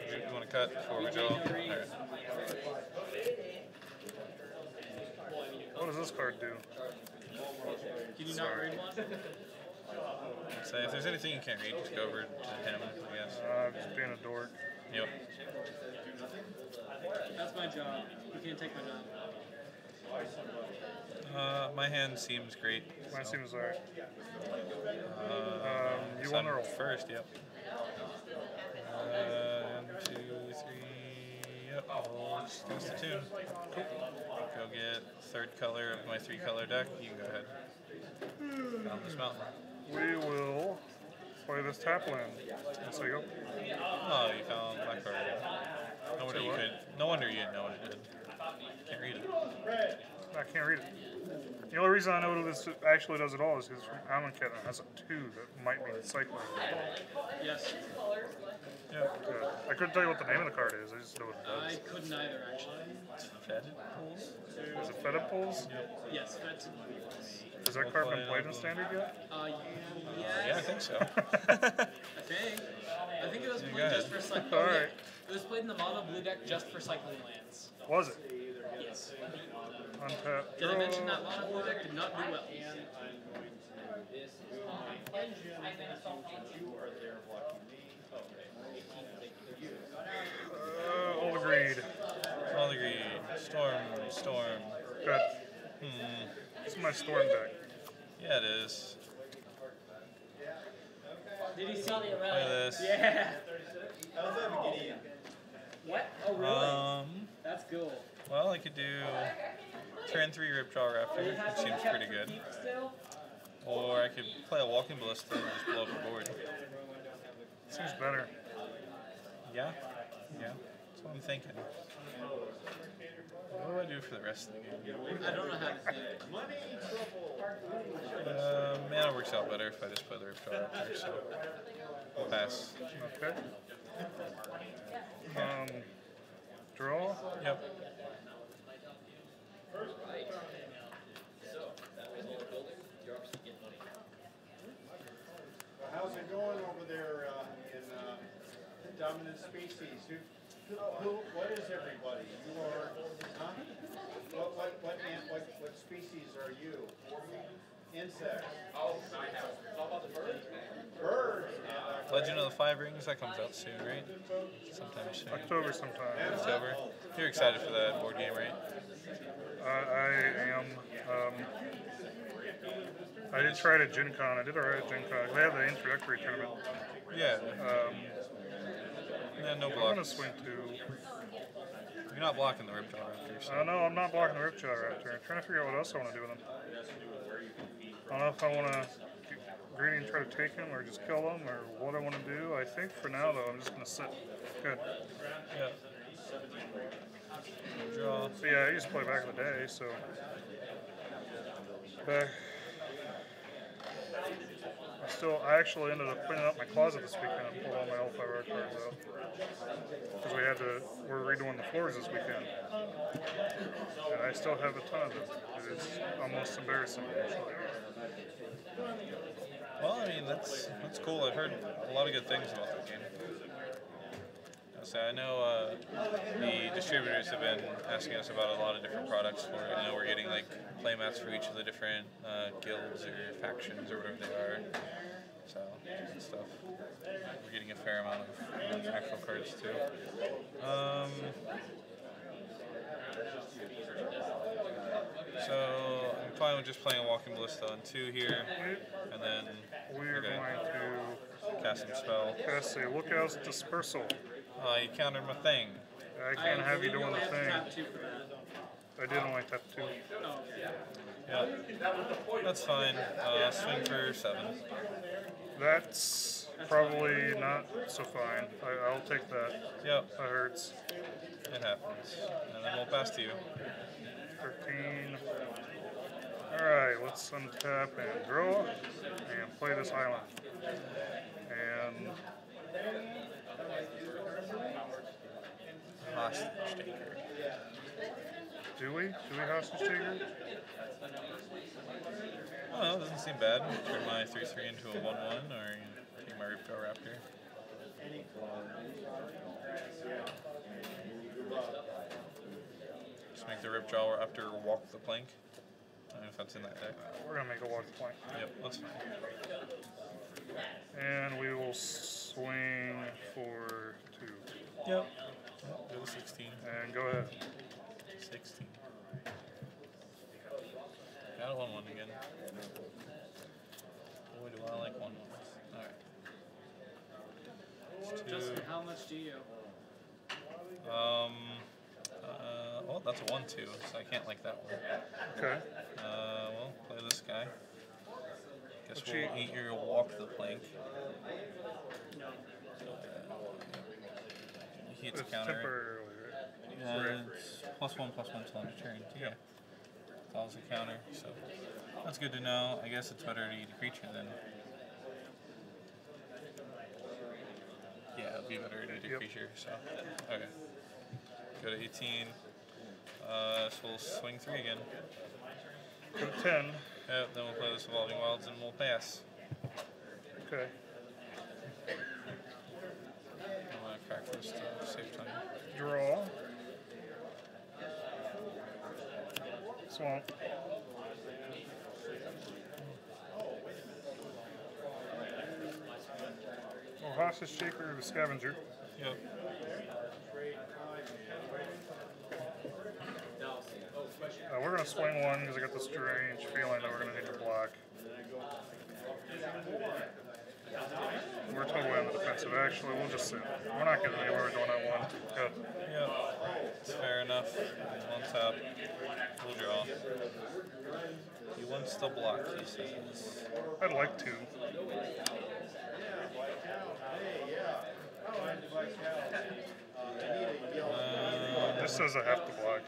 You want to cut before we draw? Alright. What does this card do? Can you not read one? So if there's anything you can't read, just go over to him, I guess. Just being a dork. Yep. That's my job. You can't take my job. My hand seems great. Mine seems alright. You so want to roll first, yep. 1, 2, 3. Yep, I'll just cast a tune. Cool. Go get third color of my 3-color deck. You can go ahead. Down this mountain. We will play this tap land. So you go. Oh, you found my card. No wonder you could. No wonder you didn't know what it did. Can't read it. I can't read it. The only reason I know what this actually does at all is because from Amonkhet it has a 2 that might mean cycling. Yes. Yeah. I couldn't tell you what the name of the card is. I just know what it does. I couldn't either, actually. Fetid pulls? Is it Fetid Pulls? Yep. Yes, that's. Has that card been played in Standard yet? Yes. Yeah, I think so. I think it was played just for cycling. Alright. It was played in the mono blue deck just for cycling lands. Was it? Yes. Untap. Did I mention that mono blue deck did not do well? All agreed. All agreed. Storm. Good. This is my Storm deck. Yeah, it is. Did he see Play this. Yeah. What? Oh, really? That's cool. Well, I could do turn 3 Ripjaw Raptor, which seems pretty good. Or I could play a Walking Ballista and just blow up the board. Seems better. Yeah? Yeah. That's what I'm thinking. What do I do for the rest of the game? I don't know how to think. Mana works out better if I just play the Ripjaw Raptor, so we'll pass. Okay. Draw? Yep. How's it going over there in Dominant Species? What is everybody? You are, huh? What species are you? Insects. Oh, it's all about the birds, man. Birds. Legend of the Five Rings, that comes out soon, right? Sometime soon. October sometime. October. You're excited for that board game, right? I am. I did try it at Gen Con. I did alright at Gen Con. They had the introductory tournament. Yeah. Yeah, no I'm block. going to swing 2. You're not blocking the Ripjaw Raptor, so. No, I'm not blocking the Ripjaw Raptor. I'm trying to figure out what else I want to do with him. I don't know if I want to get greedy and try to take him or just kill him or what I want to do. I think for now, though, I'm just going to sit. Good. Yeah. Draw. So yeah, I used to play back in the day, so. Back. I actually ended up cleaning up my closet this weekend and pulled all my L5R cards out. Because we're redoing the floors this weekend. And I still have a ton of them. It is almost embarrassing, actually. Well, I mean, that's cool. I've heard a lot of good things about that game. So I know the distributors have been asking us about a lot of different products for it. I know we're getting like playmats for each of the different guilds or factions or whatever they are. So stuff. We're getting a fair amount of actual cards too. So I'm fine with just playing a Walking Ballista on 2 here, and then we're going to cast some spell. Cast a Lookout's Dispersal. You countered my thing. I can't have you doing the thing. I did only tap 2. Yeah, that's fine. Swing for 7. That's probably not so fine. I'll take that. Yep. That hurts. It happens. And then we'll pass to you. 13. Alright, let's untap and draw and play this island. And Hostage taker. do we hostage taker? Oh, no, it doesn't seem bad. Turn my 3/3 into a 1/1, or take my Ripjaw Raptor. the rip jaw or after walk the plank. I don't know if that's in that deck. We're gonna make a walk the plank. Yep, that's fine. And we will swing for 2. Yep. Go to 16. And go ahead. 16. Got a 1-1 again. Boy, do I like 1-1s. Alright. Justin, how much do you? Well, that's a 1-2, so I can't like that one. Okay. Well, play this guy. Guess What's we'll eat your walk the plank. He hits It's counter. temporarily, right? It's +1/+1 till end of turn. Yeah. It's always a counter, so that's good to know. I guess it's better to eat a creature than. Yeah, it'd be better to eat a creature, so. Okay. Go to 18. So we'll swing 3 again. Go to 10. Yep, then we'll play this Evolving Wilds and we'll pass. Okay. I'm gonna crack this to save time. Draw. Swamp. Well, Hostage Shaker, the Scavenger. Yep. We're going to swing 1 because I got the strange feeling that we're going to need to block. We're totally on the defensive. Actually, we'll just sit. We're not getting anywhere doing that 1. Good. Yep. It's fair enough. 1 tap. We'll draw. He wants to block, he says. I'd like to. This says I have to block.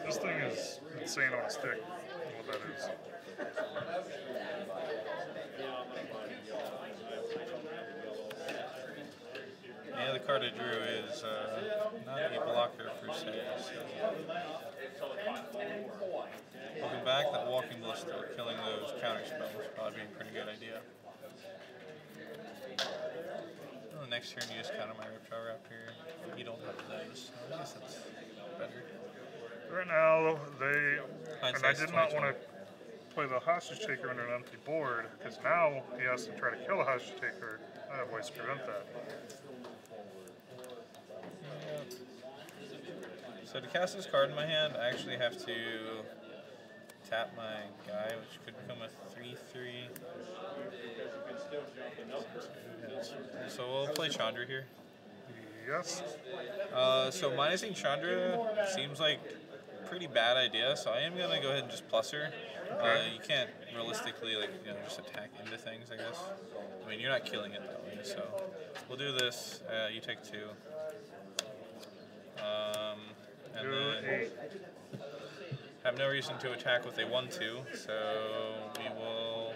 This thing is insane on a stick. What that is. Yeah, the card I drew is not a blocker per se. So. Looking back, that Walking Ballista, killing those counter spells, would probably be a pretty good idea. Well, the next turn, you just counter my Ripjaw Raptor. You don't have those, so I guess that's better. Right now, and I Hindsight's did not 20/20. want to play the Hostage Taker on an empty board, because now he has to try to kill the Hostage Taker. I have ways to prevent that. So to cast this card in my hand, I actually have to tap my guy, which could become a 3/3. So we'll play Chandra here. Yes. So minusing Chandra seems like a pretty bad idea, so I am gonna go ahead and just plus her. You can't realistically just attack into things, I guess. I mean, you're not killing it that way, so we'll do this. You take 2. And then have no reason to attack with a 1/2, so we will.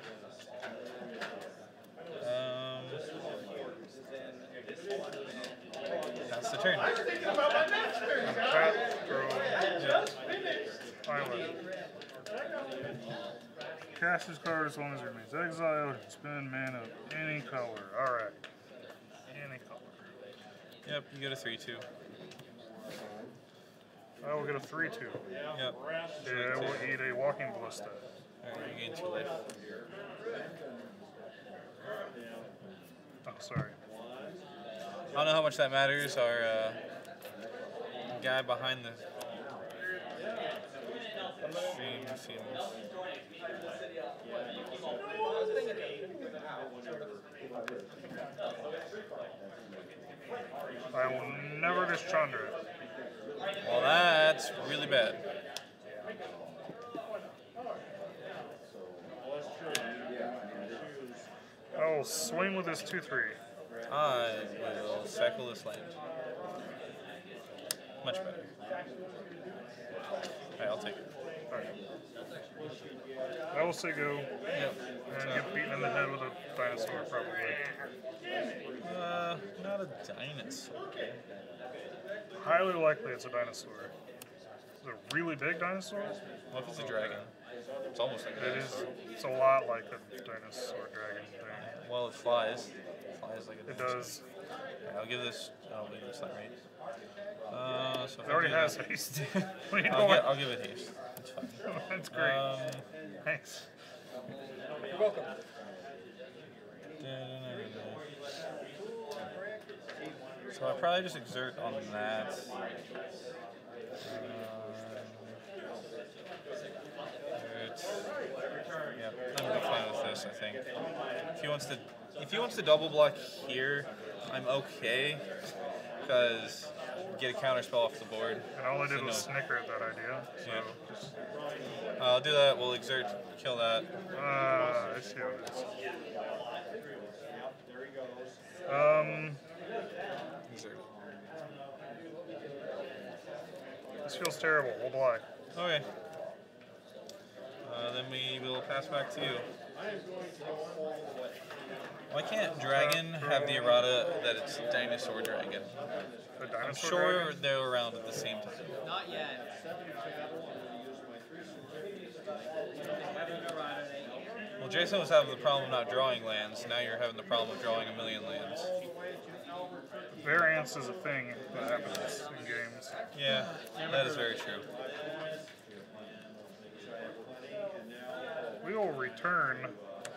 That's the turn. Tap, throw, island. Cast this card as long as it remains exiled. Spend mana of any color. Alright. Any color. Yep, you get a 3/2. I will get a 3/2. Yep. Yeah, we'll eat a Walking Ballista. Alright, you gain 2 life. Oh, sorry. I don't know how much that matters. Our guy behind the stream seems. I will never discharge Chandra. Well, that's really bad. I will swing with this 2/3. I will cycle this land. Much better. Alright, I'll take it. I will say go Yep. and get beaten in the head with a dinosaur, probably. Not a dinosaur. Highly likely it's a dinosaur. Is it a really big dinosaur? What if it's a dragon? It's almost like a It dinosaur. is. It's a lot like a dinosaur dragon thing. Well, it flies. It flies like a It dinosaur. does. Alright, I'll give this. Oh, wait, it's not right. So So if It I already do has that- haste. What are you doing? I'll give it haste. It's fine. That's great. Thanks. You're welcome. So I'll probably just exert on that. Yeah, I'm gonna be fine with this. I think. If he wants to double block here, I'm okay because get a counter spell off the board. And all I did So was no- snicker at that idea. So Yeah. just, I'll do that. We'll exert, kill that. I see how it is. Exert. This feels terrible. We'll block. Okay. Then we will pass back to you. Why can't Dragon have the errata that it's Dinosaur Dragon? The I'm dinosaur sure dragon? they're around at the same time. Not yet. Well, Jason was having the problem of not drawing lands. Now you're having the problem of drawing a million lands. Variance is a thing that happens in games. Yeah, that is very true. We will return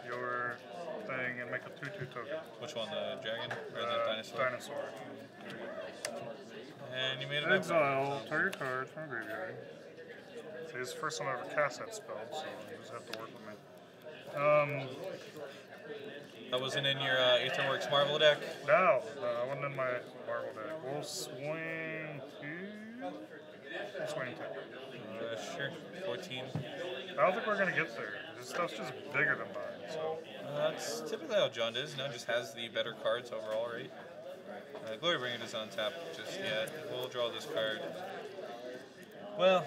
your thing and make a 2/2 token. Which one, the dragon or the dinosaur? Dinosaur. And you made it. Exile target card from graveyard. See, this is the first time I ever cast that spell, so you just have to work with me. That wasn't in your Aetherworks Marvel deck. No, I wasn't in my Marvel deck. We'll swing two. We'll swing two. Sure, 14. I don't think we're gonna get there. This stuff's just bigger than mine, so. That's typically how John does. No, just has the better cards overall, right? Glorybringer doesn't untap just yet. We'll draw this card. Well,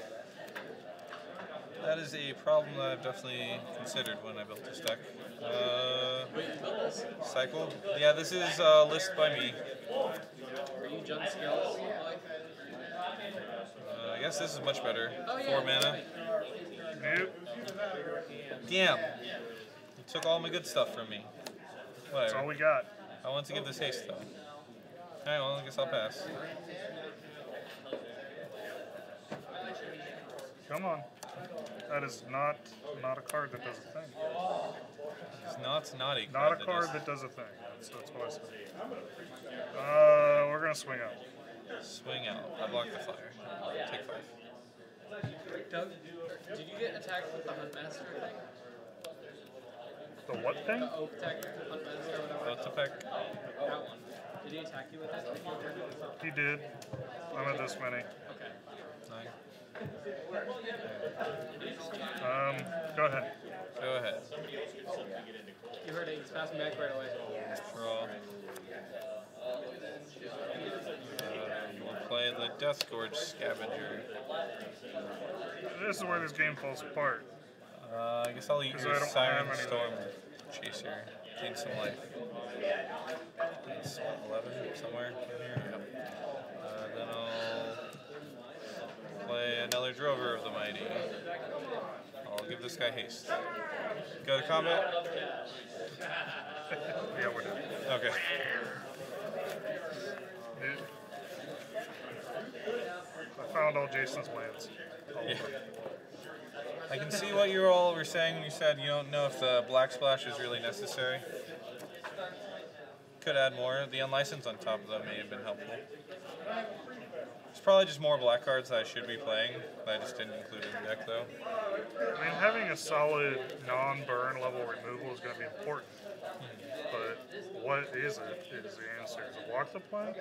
that is a problem that I've definitely considered when I built this deck. Cycle? Yeah, this is listed by me. Are you John Skills? I guess this is much better. Oh, yeah. 4 mana. Nope. Damn. You took all my good stuff from me. That's all Whatever. we got. I want to give this haste though. Alright, well, I guess I'll pass. Come on. That is not a card that does a thing. It's not a Not a that card does- that does a thing. That's what I said. We're gonna swing out. Swing out. I block the fire. Take 5. Doug, did you get attacked with the Huntmaster thing? The what thing? The Oak Tech Huntmaster or whatever? Out to peck. That one. Did he attack you with it? He did. I'm at this many. Okay. 9. Go ahead. Go ahead. You heard it. He's passing back right away. Draw. We'll play the Death Gorge Scavenger. This is where this game falls apart. I guess I'll eat 'Cause your I don't Siren have Storm Chaser. Gain some life. It's 11 somewhere in here. Yep. Then I'll play another Drover of the Mighty. I'll give this guy haste. Go to combat? Yeah, we're done. Okay. I found all Jason's lands. All of Yeah. them. I can see what you all were saying when you said you don't know if the Black Splash is really necessary. Could add more. The Unlicensed on top of that may have been helpful. It's probably just more black cards that I should be playing, that I just didn't include in the deck though. I mean, having a solid non-burn level removal is going to be important. But what is it? Is the answer? Is it walk the plank?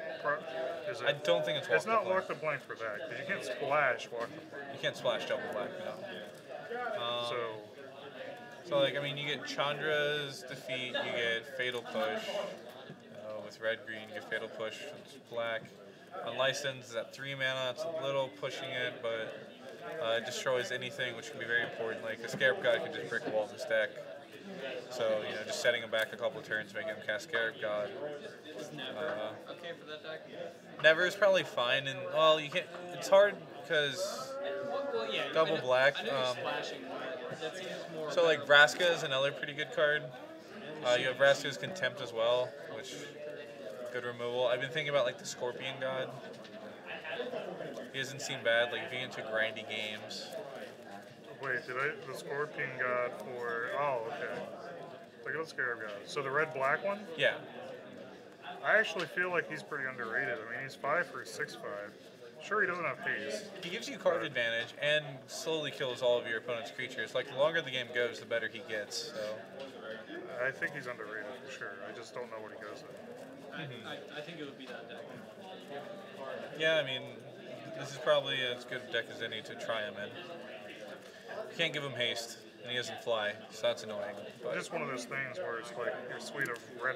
Is it? I don't think it's walk It's not the plank. walk the plank for that, because you can't splash walk the plank. You can't splash double black, no. So like, I mean, you get Chandra's Defeat, you get Fatal Push. With red-green, you get Fatal Push, it's black. Unlicensed is at 3 mana, it's a little pushing it, but it destroys anything, which can be very important. Like, a Scarab God can just brick wall this deck. So, you know, just setting him back a couple of turns, making him cast Scarab God. Is never okay for that deck? Never is probably fine, and, well, you can't, it's hard because Well, yeah. double black. I know you're splashing, but that seems more. So, like, Vraska is another pretty good card. You have Vraska's Contempt as well, which good removal. I've been thinking about like the Scorpion God. He doesn't seem bad. Like, if you get into grindy games. Wait, the Scorpion God for, oh, okay. Look at the Scarab God. So the red-black one? Yeah. I actually feel like he's pretty underrated. I mean, he's 5 for 6/5. Sure, he doesn't have haste. He gives you card advantage and slowly kills all of your opponent's creatures. Like, the longer the game goes, the better he gets. So I think he's underrated for sure. I just don't know what he goes in. I think it would be that deck. yeah, I mean, this is probably as good a deck as any to try him in. You can't give him haste, and he doesn't fly, so that's annoying. But Just one of those things where it's like your suite of red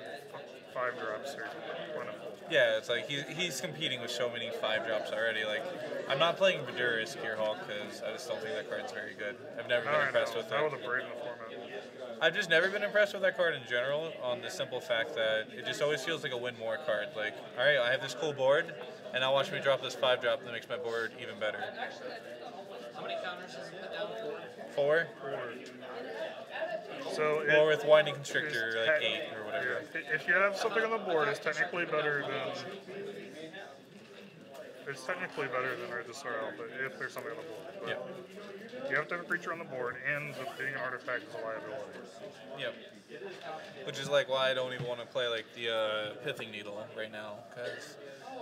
5-drops are plentiful. yeah, it's like he's competing with so many 5-drops already. Like, I'm not playing Vidur's Gearhawk because I just don't think that card's very good. I've never been impressed with Not it. with a braid in the format. I've just never been impressed with that card in general, on the simple fact that it just always feels like a win more card. Like, alright, I have this cool board, and now watch me drop this 5-drop that makes my board even better. How many counters does it put down? 4? So Or with Winding Constrictor, like 8 or whatever. yeah, if you have something on the board, it's technically better than Register Alpha if there's something on the board. But Yeah. you have to have a creature on the board, and being an artifact is a liability. Yep. Which is like why I don't even want to play like the Pithing Needle right now, because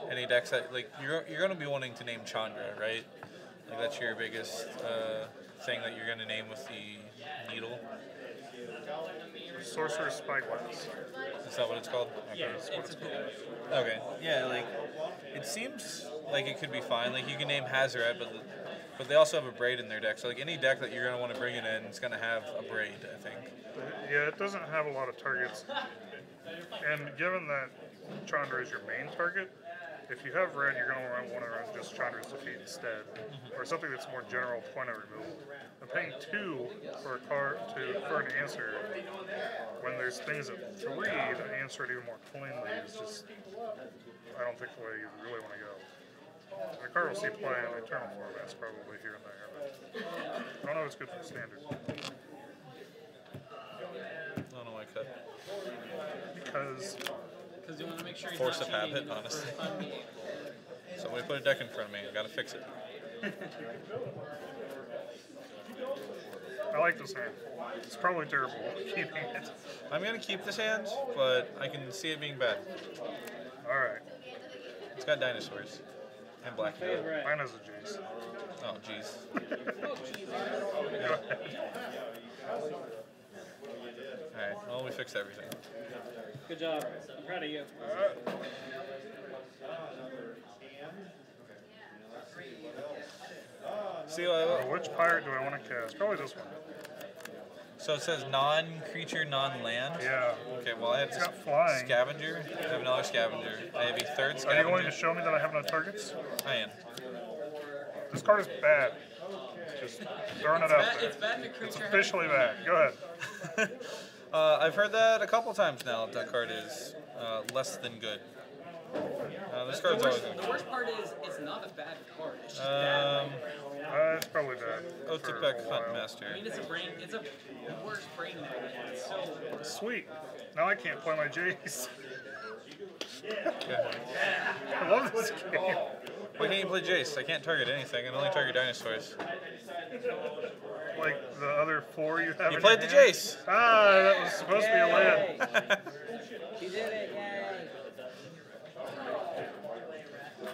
any decks that like you're gonna be wanting to name Chandra, right? Like that's your biggest thing that you're gonna name with the needle. Sorcerer's Spyglass. Is that what it's called? Yeah, it's a cool. Okay. Yeah, like it seems like it could be fine. Like you can name Hazoret, but they also have a Braid in their deck. So like any deck that you're gonna want to bring it in, it's gonna have a Braid, I think. Yeah, it doesn't have a lot of targets. And given that Chandra is your main target, if you have red, you're going to want to run just Chandra's Defeat instead, or something that's more general point of removal. And paying 2 for a card for an answer when there's things at 3 that answer it even more cleanly is just, I don't think the way you really want to go. The card will see play in Eternal formats probably here and there, but I don't know if it's good for the standard. I don't know why I cut. Because Because you want to make sure he's Force not of habit, cheating. honestly. Somebody put a deck in front of me. I gotta fix it. I like this hand. It's probably terrible keeping it. I'm gonna keep this hand, but I can see it being bad. Alright. It's got dinosaurs and black. Mine has a Jace. Oh, jeez. Alright, well, we fixed everything. Good job. I'm proud of you. See, Which pirate do I want to cast? Probably this one. so it says non-creature, non-land. Yeah. Okay, well I have It's got flying. scavenger. I have another scavenger. I have a third Are you scavenger. going to show me that I have no targets? I am. This card is bad. Just throwing it out there. It's bad to creature. It's officially bad. Go ahead. I've heard that a couple times now. That card is less than good. This card's always good. The worst part is it's not a bad card. It's just bad. It's probably bad. Otipek Huntmaster. I mean, it's a worse brain deck. It's so. Sweet. Now I can't play my Jace. Yeah. I love this game. Why can't you play Jace? I can't target anything. I can only target dinosaurs. Like the other 4 you have. You in played your the hand? Jace. Ah, that was supposed to be a land. You did it, yay!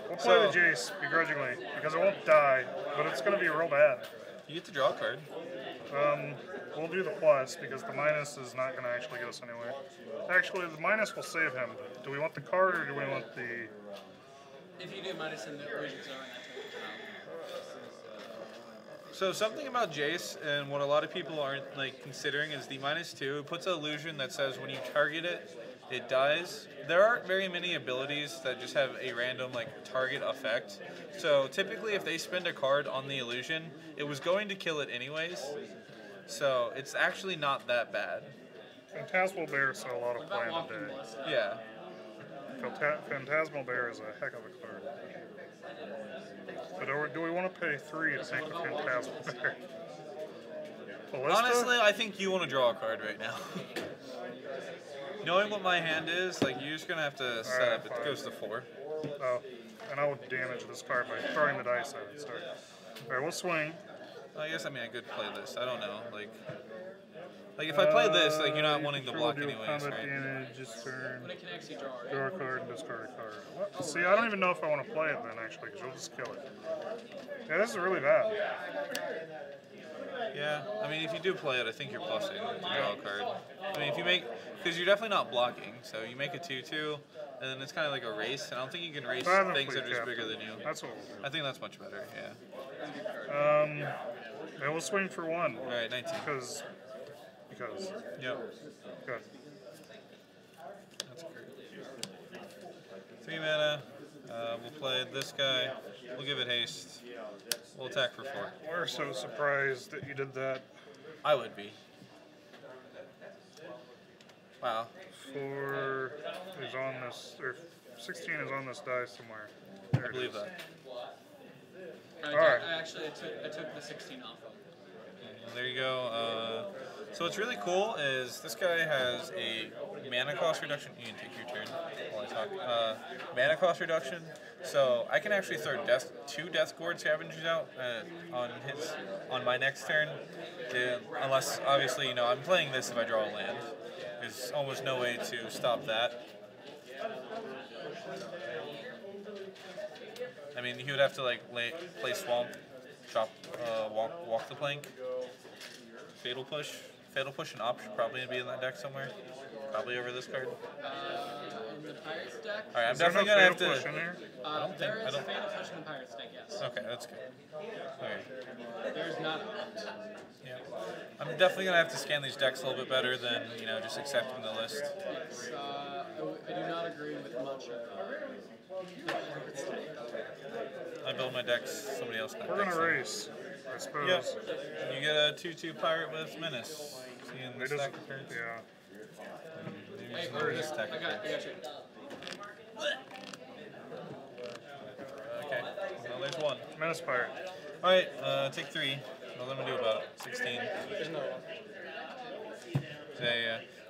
We'll play the Jace begrudgingly because it won't die, but it's going to be real bad. You get to draw a card. We'll do the plus because the minus is not going to actually get us anywhere. Actually, the minus will save him. But do we want the card or do we want the? If you do minus in the illusions are So something about Jace and what a lot of people aren't like considering is the -2. It puts an illusion that says when you target it, it dies. There aren't very many abilities that just have a random like target effect. So typically if they spend a card on the illusion, it was going to kill it anyways. So it's actually not that bad. Phantasmal Bear saw a lot of play in the day. Yeah. Phantasmal Bear is a heck of a card. But do we want to pay 3 to take the Phantasmal Bear? Ballista? Honestly, I think you want to draw a card right now. Knowing what my hand is, like you're just gonna have to set up. It goes to 4. Oh, and I will damage this card by throwing the dice at it. Sorry. Alright, we'll swing. I guess, I mean, I could play this. I don't know. Like if I play this, like, you're not wanting to block anyways, combat right? damage this turn. When it connects, you draw. Draw a card and discard a card. What? See, I don't even know if I want to play it then, actually, because you'll just kill it. Yeah, this is really bad. Yeah, I mean, if you do play it, I think you're plussing to draw a card. I mean, if you make, because you're definitely not blocking, so you make a 2/2, and then it's kind of like a race, and I don't think you can race things that are just bigger than you. That's what we'll do. I think that's much better, yeah. Yeah, we'll swing for 1. Alright, 19. Because. Yep. Good. That's great. 3 mana. We'll play this guy. We'll give it haste. We'll attack for 4. We're so surprised that you did that. I would be. Wow. 4 is on this, or 16 is on this die somewhere. There I it believe is. that. Alright. I took the 16 off of. And there you go. So what's really cool is this guy has a mana cost reduction. You can take your turn while I talk. Mana cost reduction. So I can actually throw 2 Death Gourd Scavengers out on my next turn. Unless, obviously, you know, I'm playing this if I draw a land. There's almost no way to stop that. I mean, he would have to like play Swamp, chop, walk the plank, Fatal Push. Fatal Push and Op should probably be in that deck somewhere. Probably over this card. In the Pirates deck? Alright, I'm Is there definitely no gonna have Fatal to. Push in there? There is Fatal Push in the Pirates deck, yes. Okay, that's good. Alright. There's not. Yeah. I'm definitely gonna have to scan these decks a little bit better than, you know, just accepting the list. Yes, I do not agree with much of the Pirates deck. I build my decks, somebody else builds We're decks. gonna race, I suppose. Yep. You get a 2/2 pirate with Menace. See in It this doesn't, deck of cards? yeah. Maybe Hey, some where of is this it? deck I of got cards. you. Okay. Well, there's 1. Menace Pirate. Alright, take 3. What am I gonna do about it? 16.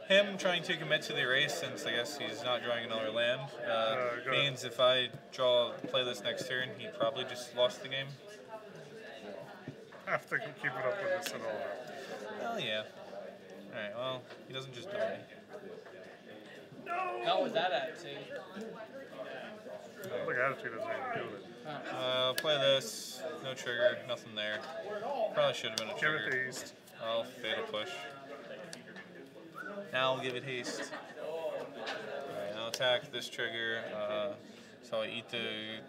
Him trying to commit to the erase, since I guess he's not drawing another land, means if I play this next turn, he probably just lost the game. I have to keep it up with this at all. Well, yeah. Alright, well, he doesn't just die. Not with that attitude. Look, attitude doesn't even do it. Play this. No trigger. Nothing there. Probably should have been a Give trigger. it the east. I'll Fatal Push. Now I'll give it haste. Alright, I'll attack this trigger. So I eat the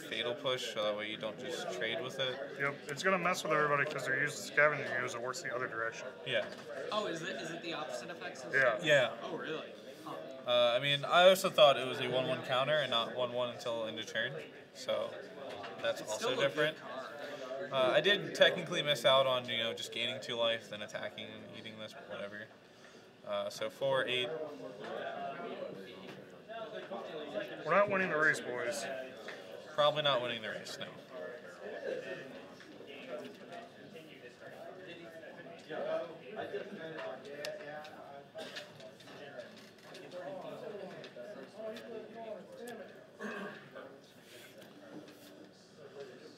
Fatal Push, so that way you don't just trade with it. Yep, it's gonna mess with everybody because they're using scavenging use. It works the other direction. Yeah. Oh, is it the opposite effects? And Yeah. stuff? Yeah. Oh, really? Huh. I mean, I also thought it was a 1/1 counter and not 1/1 until end of turn. So that's It's also still a different. good card. I did technically miss out on, you know, just gaining 2 life, then attacking and eating this, but whatever. So 4, 8. We're not winning the race, boys. Probably not winning the race, no.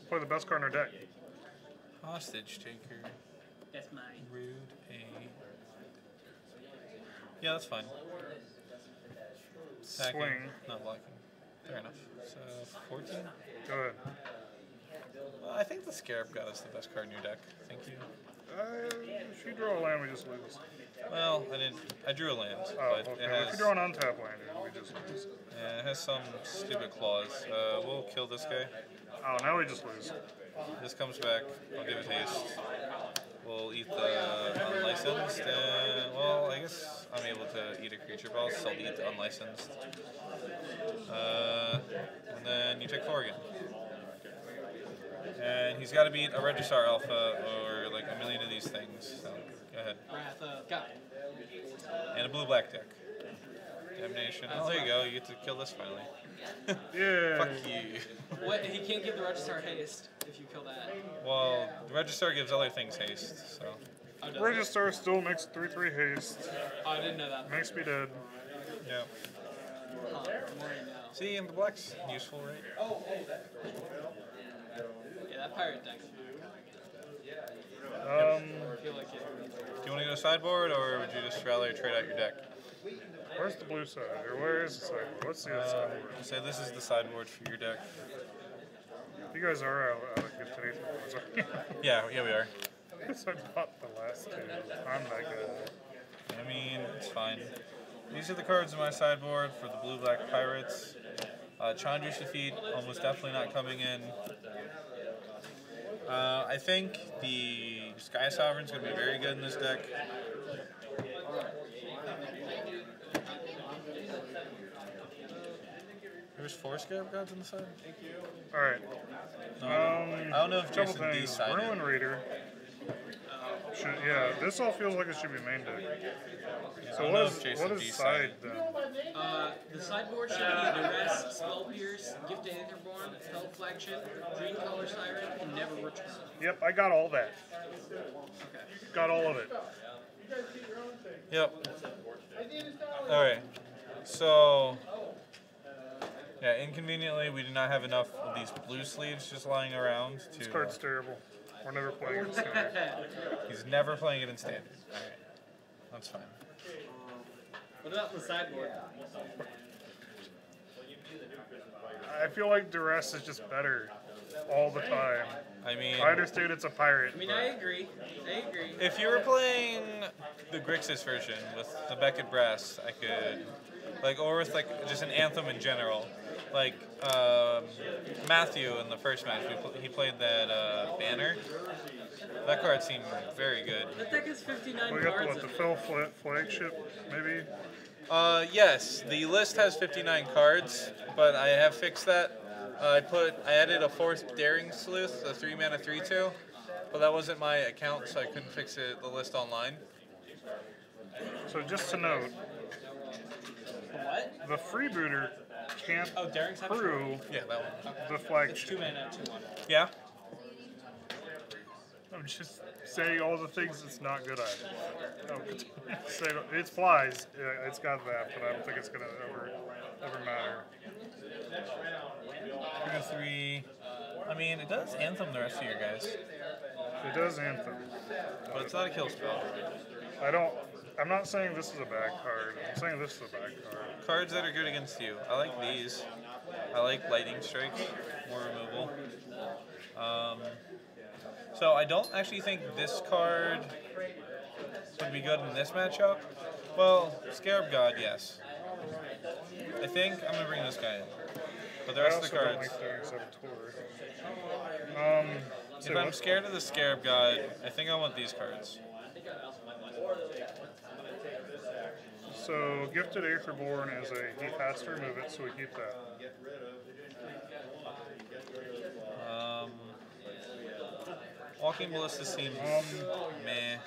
Play the best card in our deck. Hostage taker. That's mine. Rude 8. Yeah, that's fine. Attacking, Swing. not blocking. Fair enough. So 14. Go ahead. I think the Scarab God is the best card in your deck. Thank you. If you draw a land, we just lose. Well, I didn't. I drew a land, Oh, but okay. it Well, if has. you draw an untapped land, we just lose. Yeah, it has some stupid clause. We'll kill this guy. Oh, now we just lose. This comes back. I'll give it haste. We'll eat the unlicensed. Well, I guess I'm able to eat a creature, but I'll still eat the unlicensed. And then you take 4 again. And he's got to beat a Registrar Alpha or like a million of these things. So go ahead. Wrath of God. And a blue-black deck. Damnation. Oh, there you go. You get to kill this finally. Yeah. Fuck you. What? He can't give the Registrar haste if you kill that. Well, the Registrar gives other things haste, so. Oh, does it? Register still makes 3/3 haste. Oh, I didn't know that. Makes me dead. Yeah. Morning now. See, and the black's useful, right? Yeah, that pirate deck. Um, I feel like it. Do you want to go sideboard, or would you just rather trade out your deck? where's the blue side? Or where is the sideboard? Let's see the sideboard. Say this is the sideboard for your deck. You guys are out of good today. Yeah, we are. I guess I bought the last two. I'm that good. I mean, it's fine. These are the cards in my sideboard for the blue-black pirates. Chandra's defeat, almost definitely not coming in. I think the Sky Sovereign's going to be very good in this deck. There's 4 Scarab Gods on the side? Alright. I don't know if Couple Jason things. decided. Ruin Reader. Yeah, this all feels like it should be main deck. So don't know if Jason what is decided. side then? The sideboard should be Duress, Spell Pierce, Gift to Aetherborn, Hell Flagship, Green Color Siren, and Never Return. Yep, I got all that. Okay. Got all of it. Yep. Alright. So, yeah, inconveniently, we do not have enough of these blue sleeves just lying around to... This card's terrible. We're never playing it. Standard. He's never playing it in standard. Alright. That's fine. What about the sideboard? I feel like Duress is just better all the time. I mean, I understand it's a pirate. I mean, I agree. if you were playing the Grixis version with the Beckett Brass, I could, like, or with like just an Anthem in general, like Matthew in the first match, he played that Banner. That card seemed very good. That deck has 59 We got cards. what, the Phil Flagship, maybe? Yes, the list has 59 cards, but I have fixed that. I added a 4th Daring Sleuth, a 3-mana 3/2, but that wasn't my account, so I couldn't fix the list online. So just to note, What? the freebooter can't Oh, Daring's have crew Yeah, that one. the It's 2 flagship. mana, 2/1. Yeah. I'm just saying all the things it's not good at. No, it flies. Yeah, it's got that, but I don't think it's gonna ever matter. 3/3. I mean, it does Anthem the rest of your guys, It does Anthem. but it's not a kill spell. I'm not saying this is a bad card. I'm saying this is a bad card. Cards that are good against you. I like these. I like Lightning Strike, more removal. So I don't actually think this card would be good in this matchup. Well, Scarab God, yes. I think I'm going to bring this guy in. But the rest of the I also cards... don't like Daring Saboteur. If I'm scared of the Scarab God, I think I want these cards. So Gifted Aetherborn is he has to remove it, so we keep that. Walking Ballista seems meh.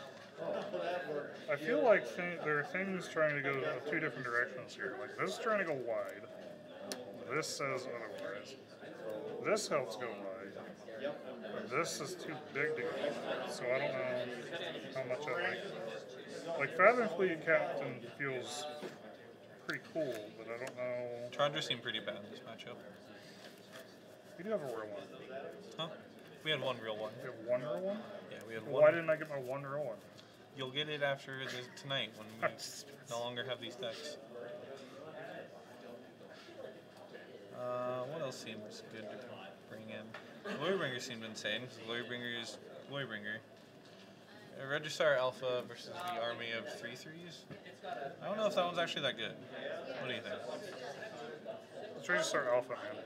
I feel like there are things trying to go 2 different directions here. Like this is trying to go wide. This says otherwise. This helps go wide. But this is too big to go wide. So I don't know how much I like it. Like Fathom Fleet Captain feels pretty cool, but I don't know. Chandra seemed pretty bad in this matchup. We do have a real one. Huh? We had one real one. We have one real one? Yeah, we had Well, one. why didn't I get my one real one? You'll get it after tonight when we no longer have these decks. What else seems good to bring in? Glorybringer seemed insane. Glorybringer is Glorybringer. Registrar Alpha versus the army of 3/3s. I don't know if that one's actually that good. What do you think? Let's try to start Alpha, man.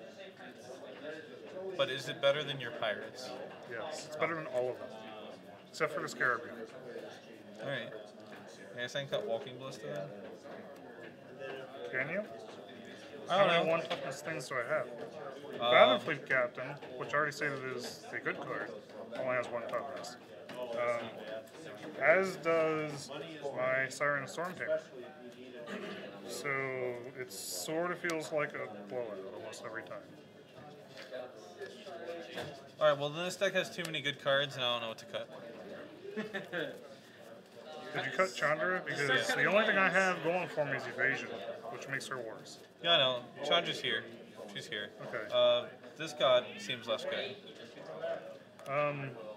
But is it better than your pirates? Yes, it's better than all of them. Except for the Scarab. Alright. I guess I can cut Walking Ballista then? Can you? I How don't many know. 1 toughness things do I have? Fathom Fleet Captain, which I already stated is a good card, only has 1 toughness. As does my Siren Storm Tamer. So it sort of feels like a blowout almost every time. Alright, well then this deck has too many good cards and I don't know what to cut. Did you cut Chandra? Because the only thing I have going for me is evasion, which makes her worse. Yeah, I know. Chandra's here. She's here. Okay. This god seems less good.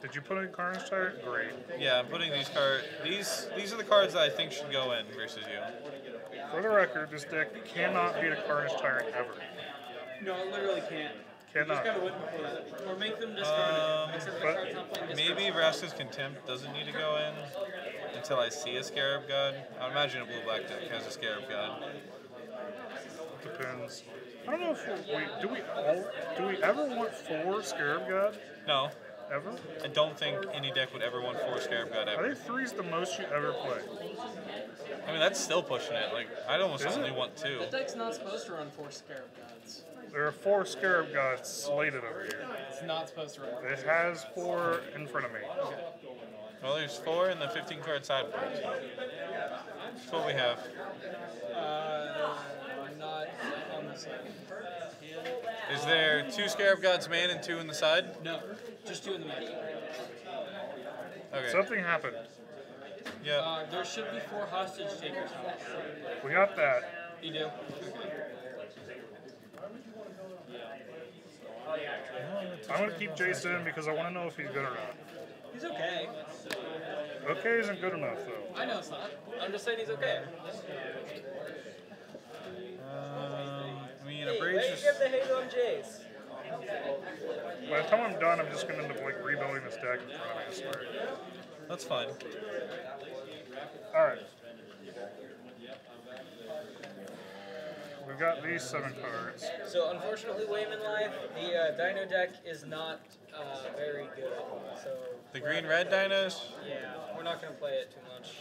Did you put in Carnage Tyrant? Great. Yeah, I'm putting these cards. These are the cards that I think should go in versus you. For the record, this deck cannot beat a Carnage Tyrant ever. No, it literally can't. Cannot. You just gotta win before that. Or make them discard it. Except the card's not playing discard. Maybe Vraska's Contempt doesn't need to go in until I see a Scarab God. I imagine a blue-black deck has a Scarab God. Depends. I don't know if do we ever want 4 Scarab God? No, Ever? I don't think any deck would ever want 4 Scarab God I ever. think 3's the most you ever play. I mean, that's still pushing it. Like, I'd almost Is only it? want 2. That deck's not supposed to run 4 Scarab Gods. There are 4 Scarab Gods slated over here. It's not supposed to run. It has 4 in front of me. Well, there's 4 in the 15-card sideboard. That's what we have. Not on the side. Is there 2 Scarab Gods main and 2 in the side? No, just 2 in the middle. Okay. Something happened. Yeah. There should be 4 hostage takers. We got that. You do? I'm going to keep Jason in because I want to know if he's good or not. He's okay. Okay isn't good enough, though. I know it's not. I'm just saying he's okay. I mean, Hey, Abrage why you is... give the hate on Jace? By the time I'm done, I'm just going to end up like rebuilding this deck in front of me, I swear. That's fine. Alright. We've got these 7 cards. So unfortunately, Wayman Life, the Dino deck is not very good. So The green-red dinos? yeah, we're not going to play it too much.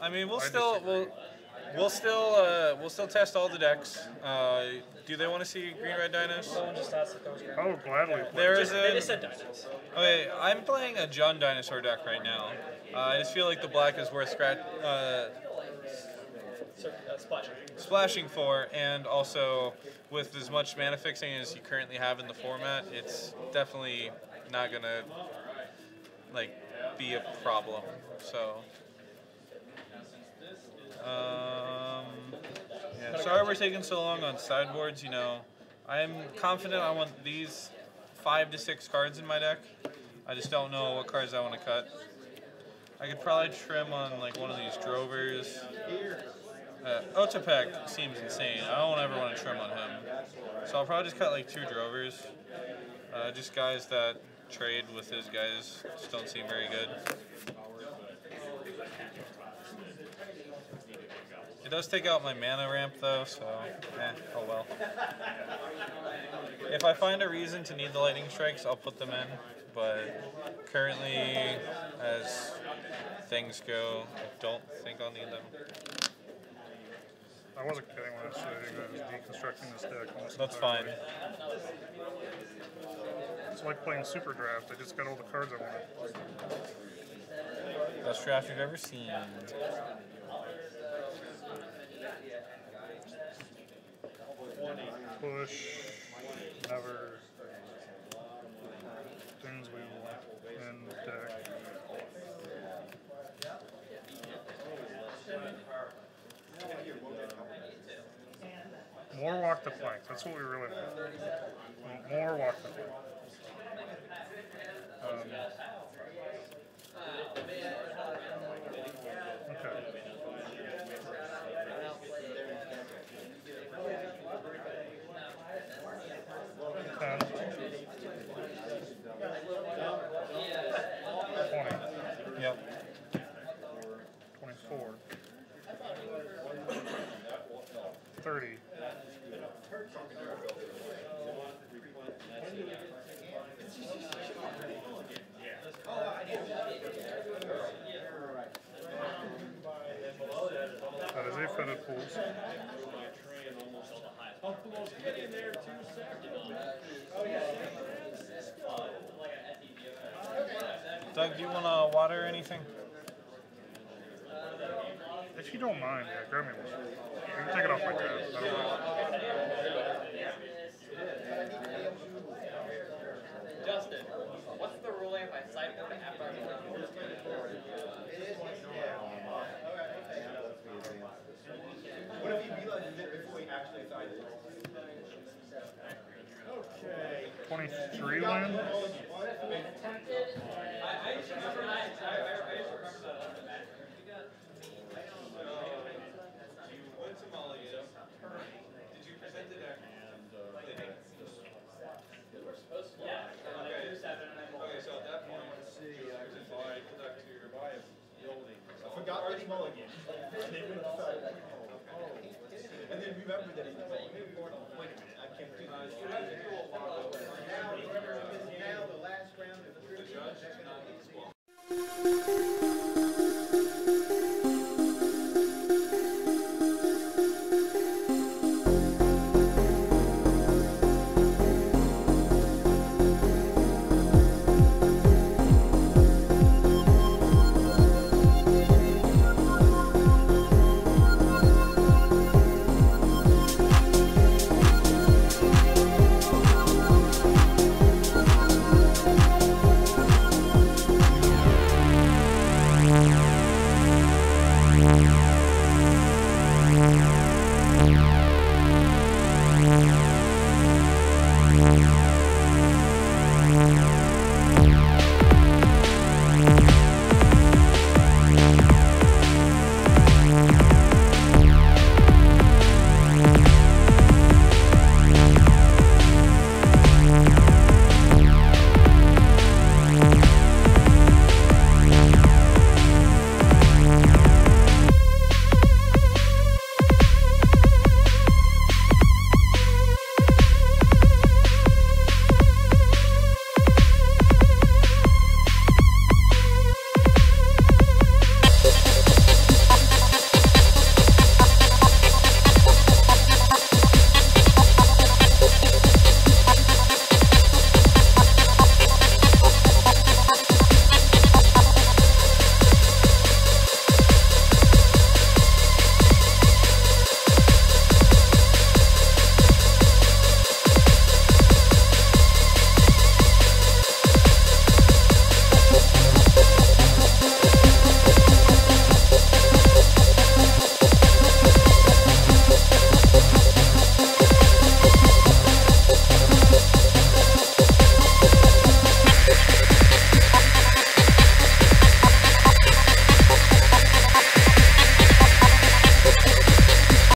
I mean, we'll disagree. still test all the decks. Do they want to see green-red dinos? Someone just asked if I was I would gladly play. There is They a... just said dinos. Okay, I'm playing a Jund dinosaur deck right now. I just feel like the black is worth Splashing. splashing for, and also with as much mana fixing as you currently have in the format, it's definitely not gonna like be a problem. So, yeah. Sorry we're taking so long on sideboards. You know, I'm confident I want these 5 to 6 cards in my deck. I just don't know what cards I want to cut. I could probably trim on like one of these drovers. Otapek seems insane. I don't ever want to trim on him. So I'll probably just cut like 2 drovers. Just guys that trade with his guys just don't seem very good. It does take out my mana ramp though, so oh well. If I find a reason to need the lightning strikes, I'll put them in. But currently, as things go, I don't think I'll need them. I wasn't kidding when I said I was deconstructing this deck. Almost That's entirely. fine. It's like playing Super Draft. I just got all the cards I wanted. Best draft you've ever seen. Push. Never. Things we will end deck. More walk the plank. That's what we really want. More walk the plank. Okay. Yep. 24. 30. That is a fetid pulse. Doug, do you want to water or anything? If you don't mind, yeah, grab me one. You can take it off my tab. I don't mind. Justin, what's the ruling if I sideboard after I'm done? 3 land? Did you present it at? Okay, so at that point, you would buy a building. I forgot which mulligan. And then remember that he was like, wait a minute, I can't do this. You have to do a lot of